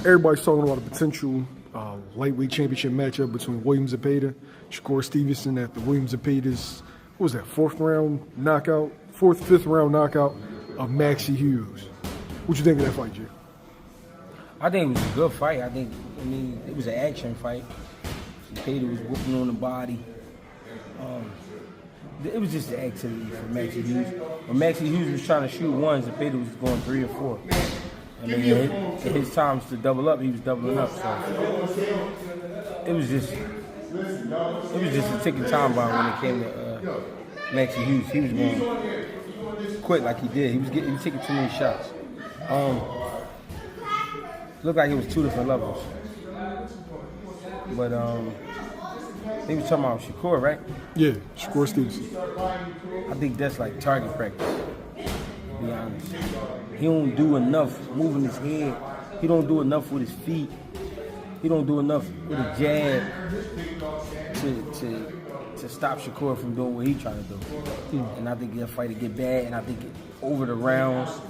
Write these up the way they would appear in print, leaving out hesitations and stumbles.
Everybody's talking about a potential lightweight championship matchup between William Zepeda, Shakur Stevenson at the William Zepeda's, what was that, fifth round knockout of Maxie Hughes. What you think of that fight, Jay? I think it was a good fight. I mean, it was an action fight. Zepeda was whooping on the body. It was just an activity for Maxie Hughes. When Maxie Hughes was trying to shoot one, Zepeda was going 3 or 4. I mean, his times to double up, he was doubling up. So it was just a ticking time bomb when it came to Maxie Hughes. He was going quick like he did. He was taking too many shots. Looked like it was 2 different levels. But he was talking about Shakur, right? Yeah, Shakur Stevenson. I think that's like target practice, to be honest. He don't do enough moving his head. He don't do enough with his feet. He don't do enough with a jab to stop Shakur from doing what he's trying to do. And I think that fight will get bad, and I think over the rounds,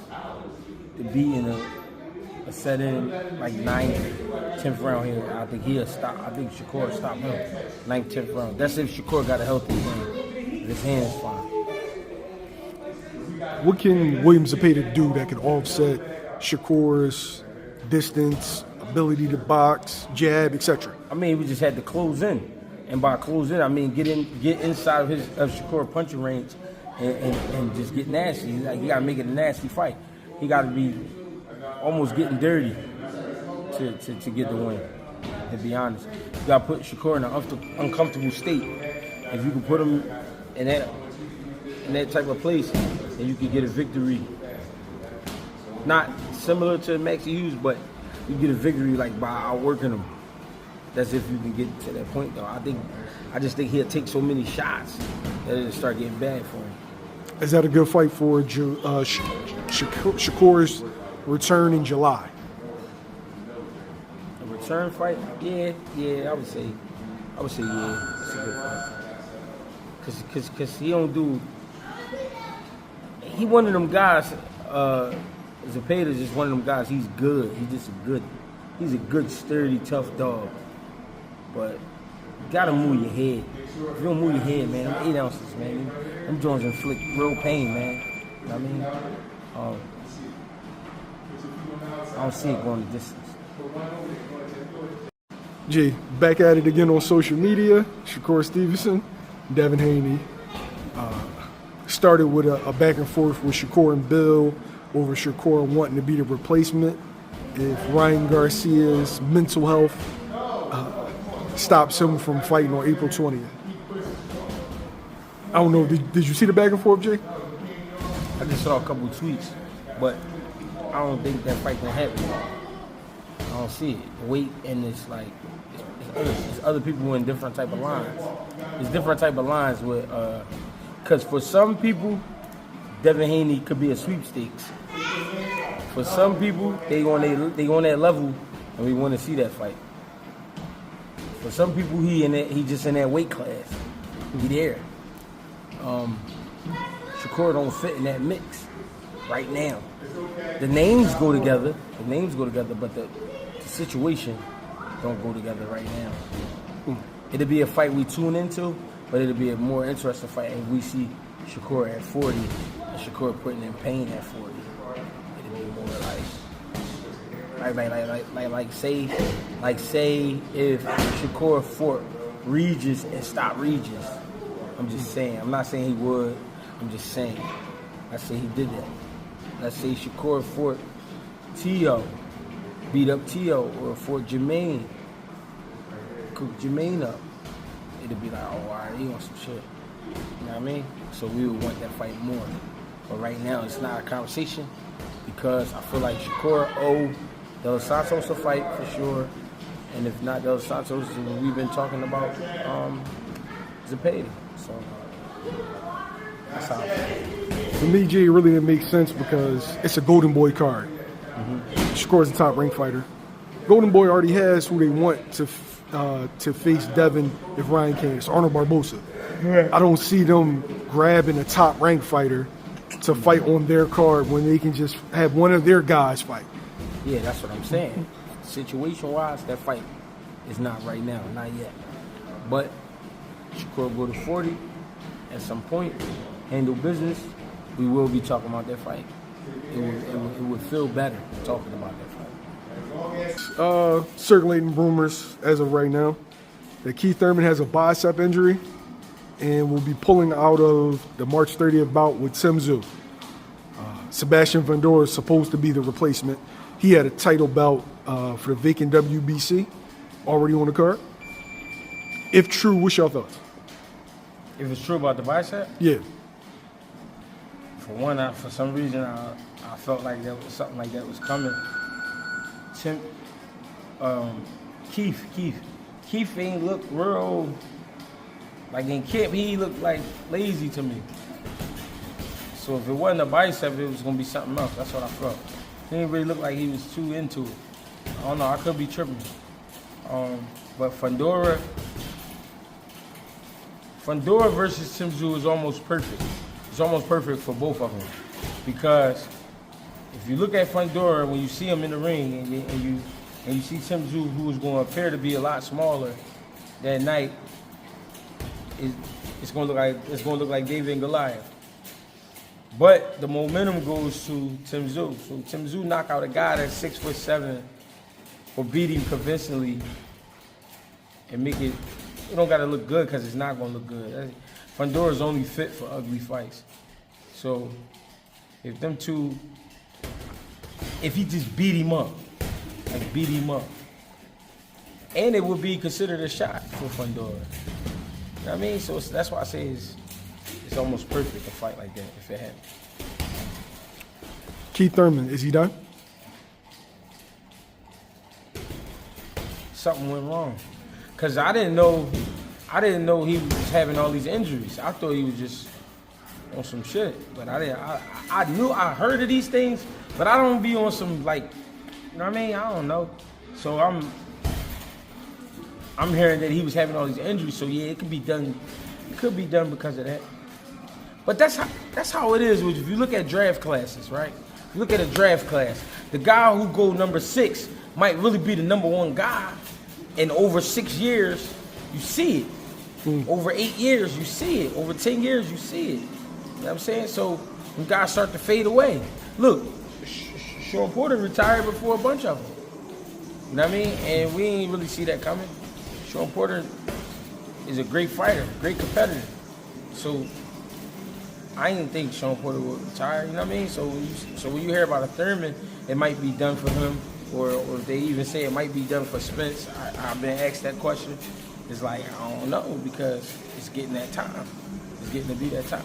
to be in a set-in like 9th, 10th round here, I think he'll stop. I think Shakur will stop him 9th, 10th round. That's if Shakur got a healthy hand. His hand's fine. What can William Zepeda do that can offset Shakur's distance, ability to box, jab, etc.? I mean, we just had to close in. And by close in, I mean get inside of Shakur punching range and just get nasty. Like, you gotta make it a nasty fight. He gotta be almost getting dirty to get the win, to be honest. You gotta put Shakur in an uncomfortable state. If you can put him in that type of place, then you can get a victory. Not similar to Maxie Hughes, but you get a victory like by outworking him. That's if you can get to that point, though. I just think he'll take so many shots that it'll start getting bad for him. Is that a good fight for Shakur's return in July? A return fight? Yeah, I would say yeah, it's a good fight. Cause he don't do. He one of them guys. Zepeda's just one of them guys. He's good. He's a good, sturdy, tough dog. But you gotta move your head. If you don't move your head, man, them 8 ounces, man, them joints inflict real pain, man. You know what I mean? I don't see it going the distance. Jay, back at it again on social media. Shakur Stevenson, Devin Haney. Started with a back and forth with Shakur and Bill over Shakur wanting to be the replacement if Ryan Garcia's mental health stops him from fighting on April 20th. I don't know, did you see the back and forth, Jay? I just saw a couple of tweets, but I don't think that fight can happen. I don't see it. The weight, and it's like, it's other people in different type of lines. It's different type of lines with, because for some people, Devin Haney could be a sweepstakes. For some people, they on that level, and we want to see that fight. For some people, he just in that weight class. He there. Shakur don't fit in that mix right now. The names go together, but the situation don't go together right now. It'll be a fight we tune into, but it'll be a more interesting fight if we see Shakur at 40 and Shakur putting in pain at 40. It'll be more like say if Shakur fought Regis and stopped Regis. I'm just saying. I'm not saying he would. I'm just saying. Let's say he did that. Let's say Shakur fought Tszyu, beat up Tszyu, or fought Jermaine, cooked Jermaine up. It'd be like, oh, all right, he on some shit. You know what I mean? So we would want that fight more. But right now, it's not a conversation because I feel like Shakur owed Dos Santos a fight for sure. And if not Dos Santos, we've been talking about Zepeda. So that's how I feel. For me, G, it really didn't make sense because it's a Golden Boy card. Shakur's a top ranked fighter. Golden Boy already has who they want to face Devin if Ryan can. It's Arnold Barbosa. I don't see them grabbing a top ranked fighter to fight on their card when they can just have one of their guys fight. Yeah, that's what I'm saying. situation-wise, that fight is not right now, not yet. But Shakur go to 40 at some point, handle business, we will be talking about that fight. It would feel better talking about that fight. Circulating rumors as of right now that Keith Thurman has a bicep injury and will be pulling out of the March 30th bout with Tim Tszyu. Sebastian Fundora is supposed to be the replacement. He had a title bout for the vacant WBC already on the card. If true, what's your thoughts? If it's true about the bicep? Yeah. For one, for some reason, I felt like there was something like that was coming. Keith ain't look real, like in camp, he looked like lazy to me. So if it wasn't a bicep, it was gonna be something else. That's what I felt. He didn't really look like he was too into it. I don't know, I could be tripping. But Fundora versus Tim Tszyu is almost perfect. It's almost perfect for both of them. Because if you look at Fundora, when you see him in the ring and you see Tim Tszyu, who is going to appear to be a lot smaller that night, it's going to look like David and Goliath. But the momentum goes to Tim Tszyu. So Tim Tszyu knock out a guy that's 6'7" or beat him convincingly and make it. It don't got to look good because it's not going to look good. Fundora's only fit for ugly fights. So if them two, if he just beat him up, and it would be considered a shot for Fundora. You know what I mean? So that's why I say it's almost perfect to fight like that if it happens. Keith Thurman, is he done? Something went wrong. Cause I didn't know he was having all these injuries. I thought he was just on some shit. But I knew I heard of these things, but I don't be on some like, you know what I mean? I don't know. So I'm hearing that he was having all these injuries. So yeah, it could be done. It could be done because of that. But that's how it is. If you look at draft classes, right? If you look at a draft class, the guy who go number 6 might really be the number 1 guy. And over 6 years, you see it. Over 8 years, you see it. Over 10 years, you see it. You know what I'm saying? So when guys start to fade away. Look, Shakur Porter retired before a bunch of them. You know what I mean? And we ain't really see that coming. Shakur Porter is a great fighter, great competitor. So I didn't think Shakur Porter would retire. You know what I mean? So when you hear about a Thurman, it might be done for him. Or if they even say it might be done for Spence. I've been asked that question. It's like, I don't know, because it's getting that time. It's getting to be that time.